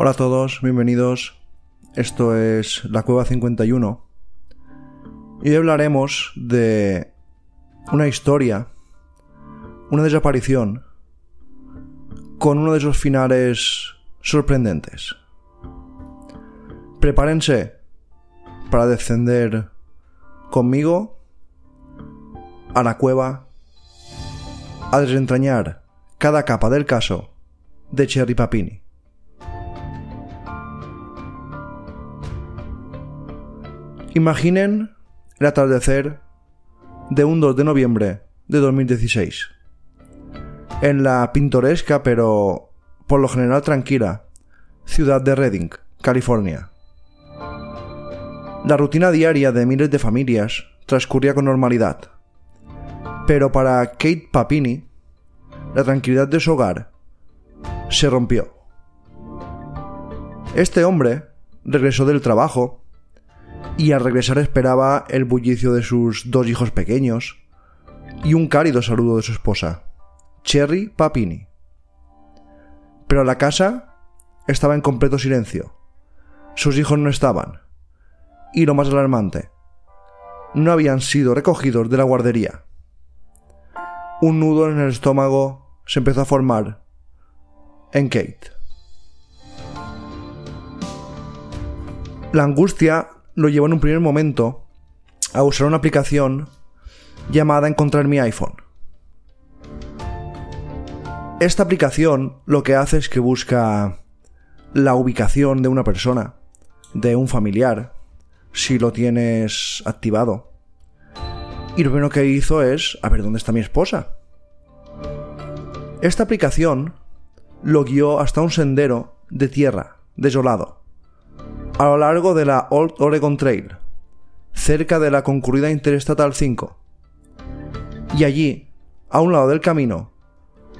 Hola a todos, bienvenidos. Esto es La Cueva 51. Y hoy hablaremos de una historia, una desaparición, con uno de esos finales sorprendentes. Prepárense para descender conmigo a la cueva a desentrañar cada capa del caso de Cherry Papini. Imaginen el atardecer de un 2 de noviembre de 2016 en la pintoresca pero por lo general tranquila ciudad de Redding, California. La rutina diaria de miles de familias transcurría con normalidad, pero para Kate Papini la tranquilidad de su hogar se rompió. Este hombre regresó del trabajo y al regresar esperaba el bullicio de sus dos hijos pequeños y un cálido saludo de su esposa, Cherry Papini. Pero la casa estaba en completo silencio. Sus hijos no estaban. Y lo más alarmante, no habían sido recogidos de la guardería. Un nudo en el estómago se empezó a formar en Kate. La angustia lo llevó en un primer momento a usar una aplicación llamada Encontrar mi iPhone. Esta aplicación lo que hace es que busca la ubicación de una persona, de un familiar, si lo tienes activado. Y lo primero que hizo es, a ver, ¿dónde está mi esposa? Esta aplicación lo guió hasta un sendero de tierra, desolado, a lo largo de la Old Oregon Trail, cerca de la concurrida Interestatal 5. Y allí, a un lado del camino,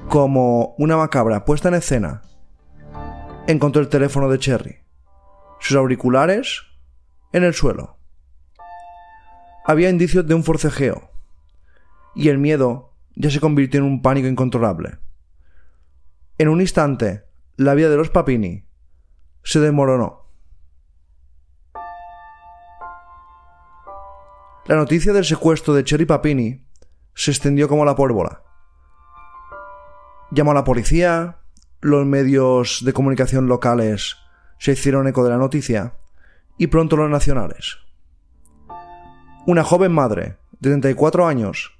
como una macabra puesta en escena, encontró el teléfono de Cherry, sus auriculares en el suelo. Había indicios de un forcejeo, y el miedo ya se convirtió en un pánico incontrolable. En un instante, la vida de los Papini se desmoronó. La noticia del secuestro de Cherry Papini se extendió como la pólvora. Llamó a la policía, los medios de comunicación locales se hicieron eco de la noticia y pronto los nacionales. Una joven madre de 34 años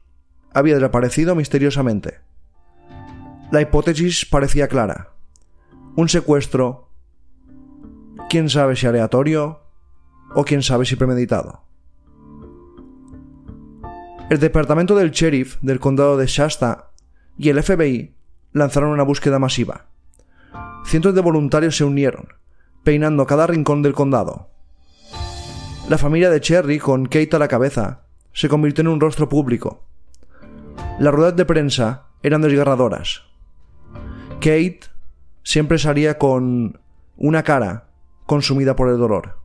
había desaparecido misteriosamente. La hipótesis parecía clara. Un secuestro, quién sabe si aleatorio o quién sabe si premeditado. El departamento del sheriff del condado de Shasta y el FBI lanzaron una búsqueda masiva. Cientos de voluntarios se unieron, peinando cada rincón del condado. La familia de Cherry, con Kate a la cabeza, se convirtió en un rostro público. Las ruedas de prensa eran desgarradoras. Kate siempre salía con una cara consumida por el dolor.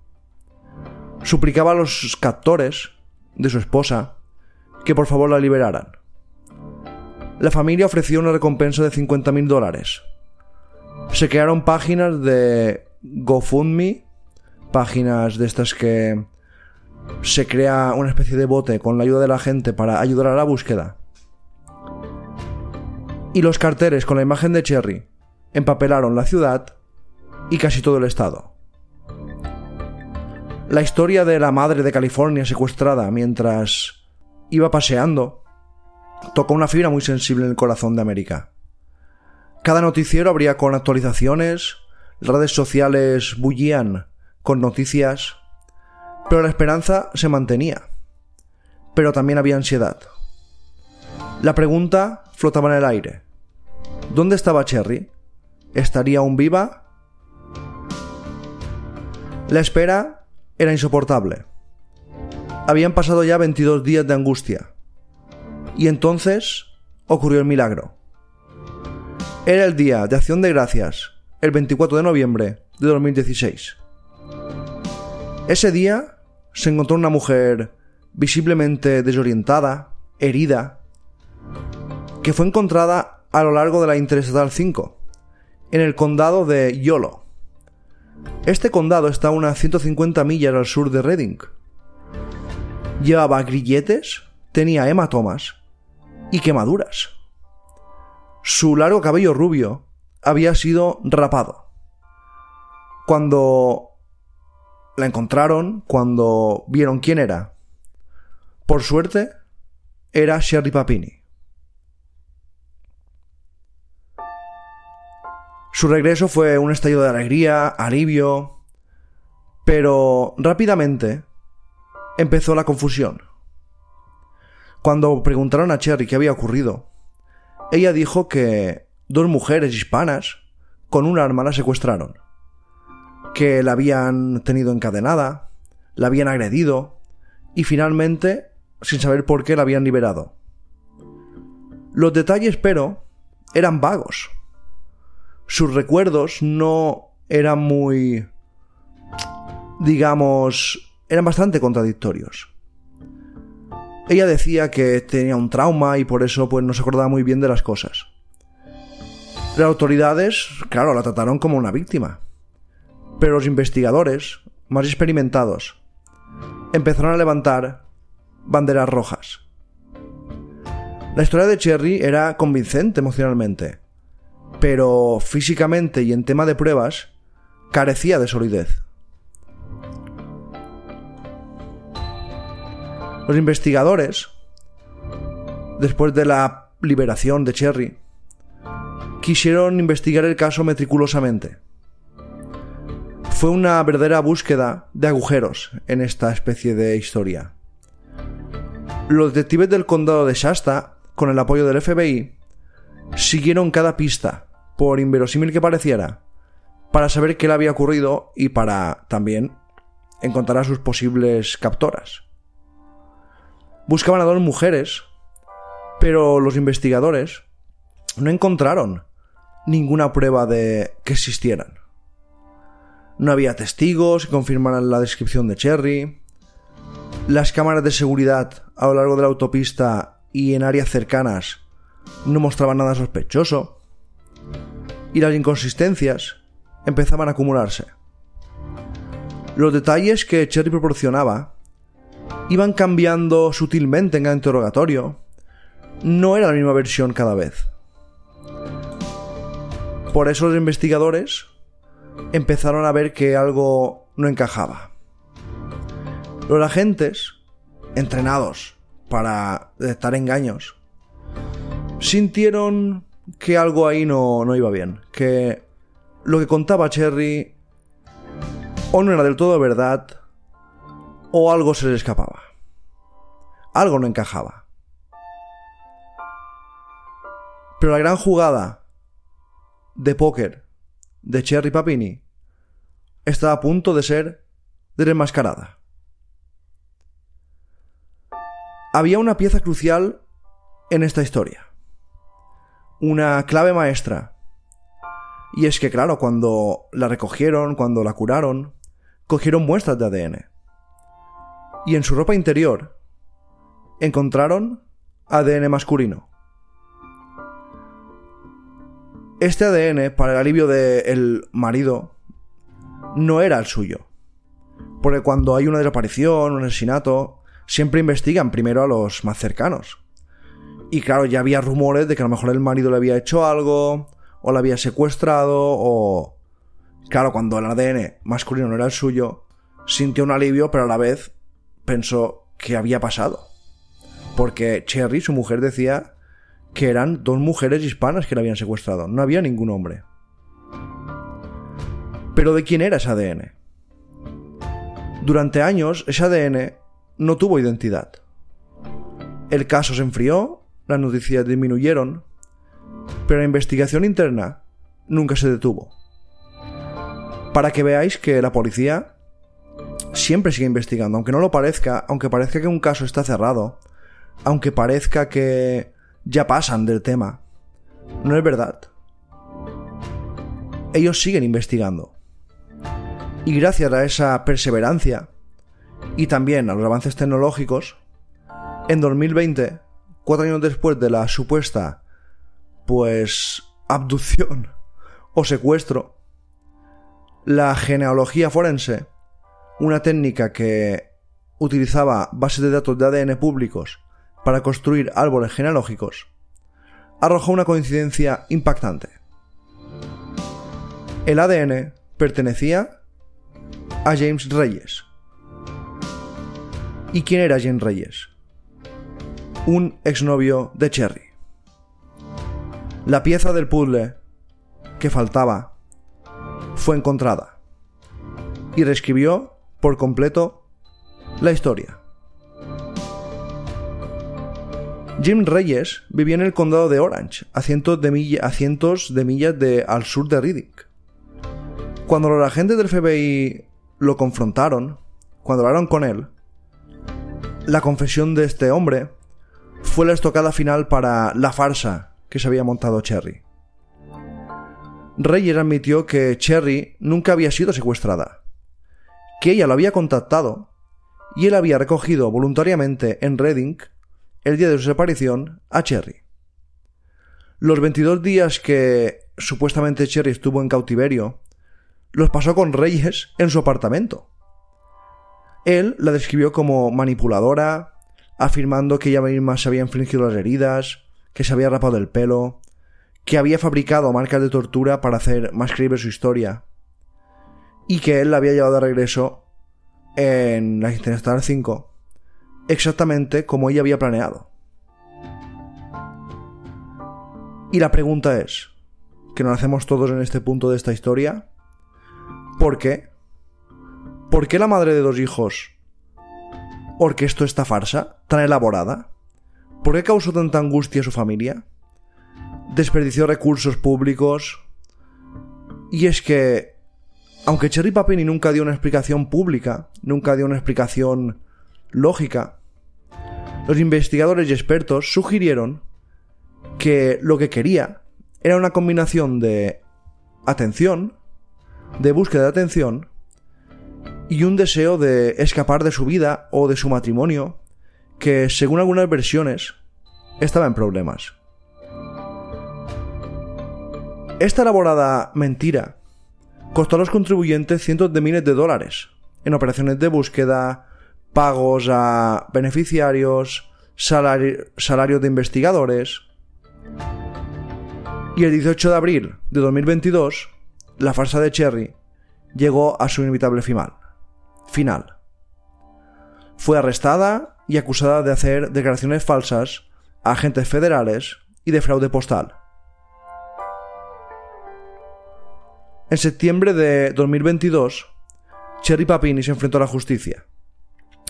Suplicaba a los captores de su esposa que por favor la liberaran. La familia ofreció una recompensa de $50,000. Se crearon páginas de GoFundMe, páginas de estas que se crea una especie de bote con la ayuda de la gente para ayudar a la búsqueda. Y los carteles con la imagen de Cherry empapelaron la ciudad y casi todo el estado. La historia de la madre de California secuestrada mientras iba paseando tocó una fibra muy sensible en el corazón de América. Cada noticiero abría con actualizaciones, las redes sociales bullían con noticias, pero la esperanza se mantenía. Pero también había ansiedad. La pregunta flotaba en el aire. ¿Dónde estaba Cherry? ¿Estaría aún viva? La espera era insoportable. Habían pasado ya 22 días de angustia. Y entonces ocurrió el milagro. Era el día de Acción de Gracias, el 24 de noviembre de 2016. Ese día se encontró una mujer visiblemente desorientada, herida, que fue encontrada a lo largo de la Interestatal 5, en el condado de Yolo, Este condado está a unas 150 millas al sur de Reading. Llevaba grilletes, tenía hematomas y quemaduras. Su largo cabello rubio había sido rapado. Cuando la encontraron, cuando vieron quién era, por suerte, era Sherry Papini. Su regreso fue un estallido de alegría, alivio, pero rápidamente empezó la confusión. Cuando preguntaron a Sherry qué había ocurrido, ella dijo que 2 mujeres hispanas con un arma la secuestraron, que la habían tenido encadenada, la habían agredido y finalmente, sin saber por qué, la habían liberado. Los detalles, pero, eran vagos. Sus recuerdos no eran muy, digamos, eran bastante contradictorios. Ella decía que tenía un trauma y por eso pues no se acordaba muy bien de las cosas. Las autoridades, claro, la trataron como una víctima. Pero los investigadores, más experimentados, empezaron a levantar banderas rojas. La historia de Sherry era convincente emocionalmente, pero físicamente y en tema de pruebas carecía de solidez. Los investigadores, después de la liberación de Sherry, quisieron investigar el caso meticulosamente. Fue una verdadera búsqueda de agujeros en esta especie de historia. Los detectives del condado de Shasta, con el apoyo del FBI, siguieron cada pista, por inverosímil que pareciera, para saber qué le había ocurrido y para también encontrar a sus posibles captoras. Buscaban a 2 mujeres, pero los investigadores no encontraron ninguna prueba de que existieran. No había testigos que confirmaran la descripción de Sherry. Las cámaras de seguridad a lo largo de la autopista y en áreas cercanas no mostraban nada sospechoso. Y las inconsistencias empezaban a acumularse. Los detalles que Sherry proporcionaba iban cambiando sutilmente en cada interrogatorio. No era la misma versión cada vez. Por eso los investigadores empezaron a ver que algo no encajaba. Los agentes, entrenados para detectar engaños, sintieron que algo ahí no iba bien, que lo que contaba Sherry o no era del todo verdad o algo se les escapaba. Algo no encajaba. Pero la gran jugada de póker de Sherry Papini estaba a punto de ser desenmascarada. Había una pieza crucial en esta historia, una clave maestra, y es que claro, cuando la recogieron, cuando la curaron, cogieron muestras de ADN y en su ropa interior encontraron ADN masculino. Este ADN, para el alivio del marido, no era el suyo. Porque cuando hay una desaparición, un asesinato, siempre investigan primero a los más cercanos. Y claro, ya había rumores de que a lo mejor el marido le había hecho algo, o la había secuestrado, o... Claro, cuando el ADN masculino no era el suyo, sintió un alivio, pero a la vez pensó que había pasado. Porque Sherry, su mujer, decía que eran 2 mujeres hispanas que la habían secuestrado. No había ningún hombre. Pero ¿de quién era ese ADN? Durante años, ese ADN no tuvo identidad. El caso se enfrió, las noticias disminuyeron, pero la investigación interna nunca se detuvo. Para que veáis que la policía siempre sigue investigando, aunque no lo parezca, aunque parezca que un caso está cerrado, aunque parezca que ya pasan del tema, no es verdad. Ellos siguen investigando. Y gracias a esa perseverancia y también a los avances tecnológicos, en 2020, 4 años después de la supuesta, abducción o secuestro, La genealogía forense, una técnica que utilizaba bases de datos de ADN públicos para construir árboles genealógicos, arrojó una coincidencia impactante. El ADN pertenecía a James Reyes. ¿Y quién era James Reyes? Un exnovio de Cherry. La pieza del puzzle que faltaba fue encontrada y reescribió por completo la historia. Jim Reyes vivía en el condado de Orange, a cientos de millas al sur de Reading. Cuando los agentes del FBI lo confrontaron, cuando hablaron con él, la confesión de este hombre fue la estocada final para la farsa que se había montado Cherry. Reyes admitió que Cherry nunca había sido secuestrada, que ella lo había contactado y él había recogido voluntariamente en Reading, el día de su desaparición, a Cherry. Los 22 días que supuestamente Cherry estuvo en cautiverio los pasó con Reyes en su apartamento. Él la describió como manipuladora, afirmando que ella misma se había infligido las heridas, que se había rapado el pelo, que había fabricado marcas de tortura para hacer más creíble su historia, y que él la había llevado de regreso en la Interstellar 5, exactamente como ella había planeado. Y la pregunta es, que nos hacemos todos en este punto de esta historia, ¿por qué? ¿Por qué la madre de 2 hijos orquestó esta farsa tan elaborada? ¿Por qué causó tanta angustia a su familia? Desperdició recursos públicos. Y es que, aunque Cherry Papini nunca dio una explicación pública, nunca dio una explicación lógica, los investigadores y expertos sugirieron que lo que quería era una combinación de atención, de búsqueda de atención, y un deseo de escapar de su vida o de su matrimonio, que según algunas versiones estaba en problemas. Esta elaborada mentira costó a los contribuyentes cientos de miles de dólares en operaciones de búsqueda, pagos a beneficiarios, salarios de investigadores. Y el 18 de abril de 2022, la farsa de Cherry llegó a su inevitable final. Fue arrestada y acusada de hacer declaraciones falsas a agentes federales y de fraude postal. En septiembre de 2022, Cherry Papini se enfrentó a la justicia.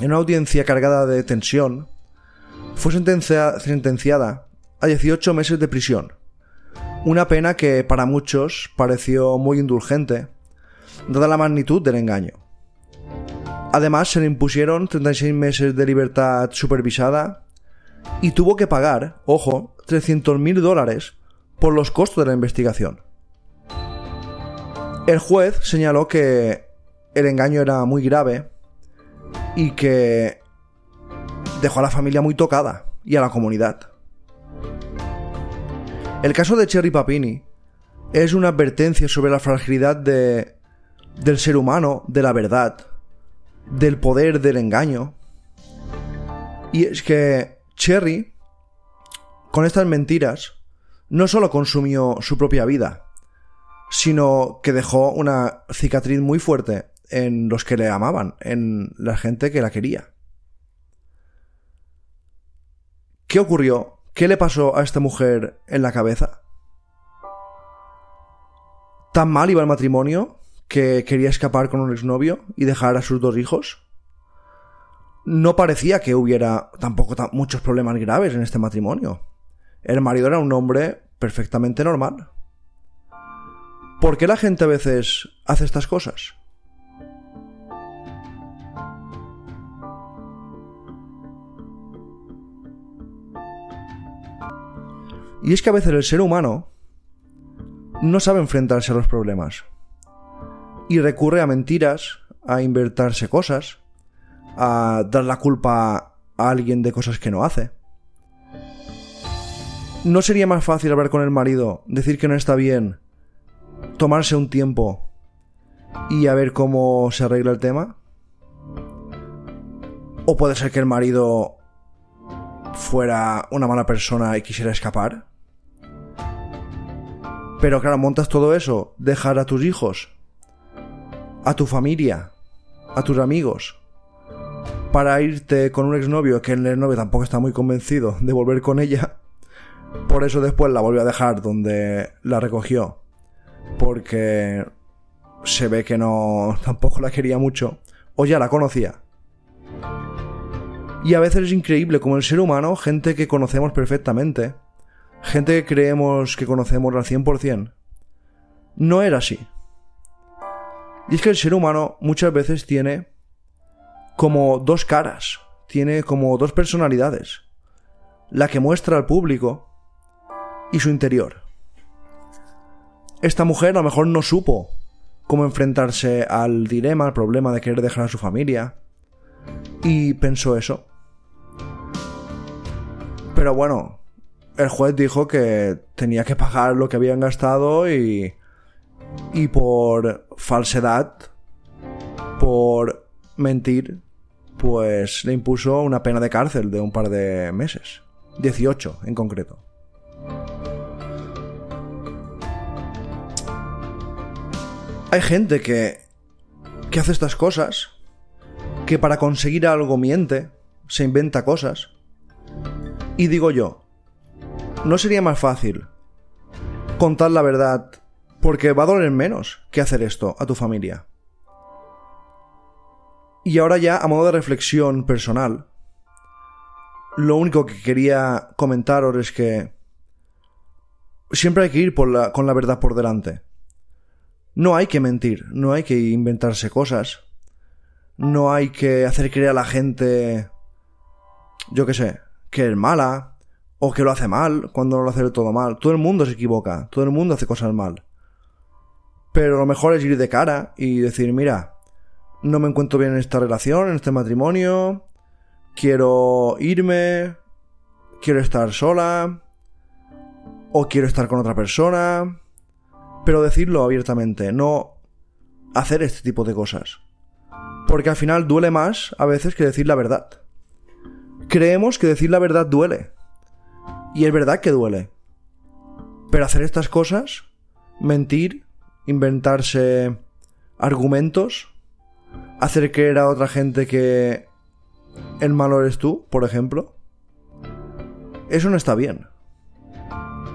En una audiencia cargada de tensión, fue sentenciada a 18 meses de prisión, una pena que para muchos pareció muy indulgente, dada la magnitud del engaño. Además, se le impusieron 36 meses de libertad supervisada y tuvo que pagar, ojo, $300.000 por los costos de la investigación. El juez señaló que el engaño era muy grave y que dejó a la familia muy tocada y a la comunidad. El caso de Cherry Papini es una advertencia sobre la fragilidad del ser humano, de la verdad, del poder del engaño. Y es que Cherry, con estas mentiras, no solo consumió su propia vida, sino que dejó una cicatriz muy fuerte en los que le amaban, en la gente que la quería. ¿Qué ocurrió? ¿Qué le pasó a esta mujer en la cabeza? ¿Tan mal iba el matrimonio que quería escapar con un exnovio y dejar a sus 2 hijos? No parecía que hubiera tampoco muchos problemas graves en este matrimonio. El marido era un hombre perfectamente normal. ¿Por qué la gente a veces hace estas cosas? Y es que a veces el ser humano no sabe enfrentarse a los problemas y recurre a mentiras, a inventarse cosas, a dar la culpa a alguien de cosas que no hace. ¿No sería más fácil hablar con el marido, decir que no está bien, tomarse un tiempo y a ver cómo se arregla el tema. O puede ser que el marido fuera una mala persona y quisiera escapar. Pero claro, montas todo eso, dejar a tus hijos, a tu familia, a tus amigos, para irte con un exnovio que el exnovio tampoco está muy convencido de volver con ella. Por eso después la volvió a dejar donde la recogió, porque se ve que no, tampoco la quería mucho, o ya la conocía. Y a veces es increíble como el ser humano, gente que conocemos perfectamente, gente que creemos que conocemos al 100%, no era así. Y es que el ser humano muchas veces tiene como dos caras, tiene como dos personalidades, la que muestra al público y su interior. Esta mujer a lo mejor no supo cómo enfrentarse al dilema, al problema de querer dejar a su familia, y pensó eso. Pero bueno, el juez dijo que tenía que pagar lo que habían gastado y por falsedad, por mentir, pues le impuso una pena de cárcel de un par de meses, 18 en concreto. Hay gente que hace estas cosas, que para conseguir algo miente, se inventa cosas. Y digo yo, ¿no sería más fácil contar la verdad porque va a doler menos que hacer esto a tu familia? Y ahora ya, a modo de reflexión personal, lo único que quería comentaros es que siempre hay que ir con la verdad por delante. No hay que mentir, no hay que inventarse cosas, no hay que hacer creer a la gente, yo qué sé, que es mala o que lo hace mal cuando no lo hace del todo mal. Todo el mundo se equivoca, todo el mundo hace cosas mal. Pero lo mejor es ir de cara y decir, mira, no me encuentro bien en esta relación, en este matrimonio, quiero irme, quiero estar sola o quiero estar con otra persona. Pero decirlo abiertamente, no hacer este tipo de cosas. Porque al final duele más a veces que decir la verdad. Creemos que decir la verdad duele. Y es verdad que duele. Pero hacer estas cosas, mentir, inventarse argumentos, hacer creer a otra gente que el malo eres tú, por ejemplo, eso no está bien.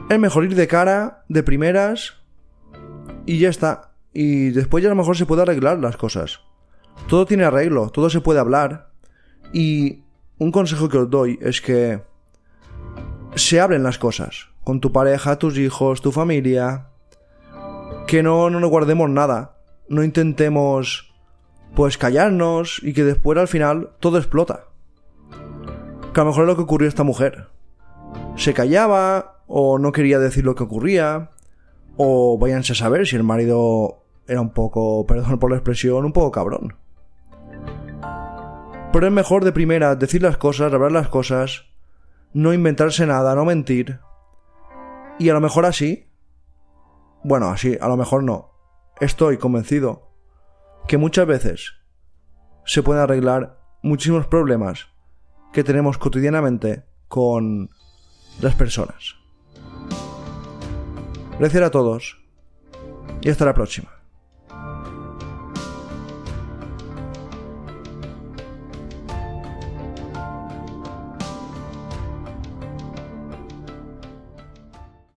Es mejor ir de cara, de primeras, y ya está. Y después ya a lo mejor se puede arreglar las cosas. Todo tiene arreglo, todo se puede hablar. Y un consejo que os doy es que se hablen las cosas. Con tu pareja, tus hijos, tu familia. Que no nos guardemos nada. No intentemos pues callarnos y que después al final todo explota. Que a lo mejor es lo que ocurrió a esta mujer. Se callaba o no quería decir lo que ocurría. O váyanse a saber si el marido era un poco, perdón por la expresión, un poco cabrón. Pero es mejor de primera decir las cosas, hablar las cosas, no inventarse nada, no mentir. Y a lo mejor así, bueno, así, a lo mejor no, estoy convencido que muchas veces se pueden arreglar muchísimos problemas que tenemos cotidianamente con las personas. Gracias a todos y hasta la próxima.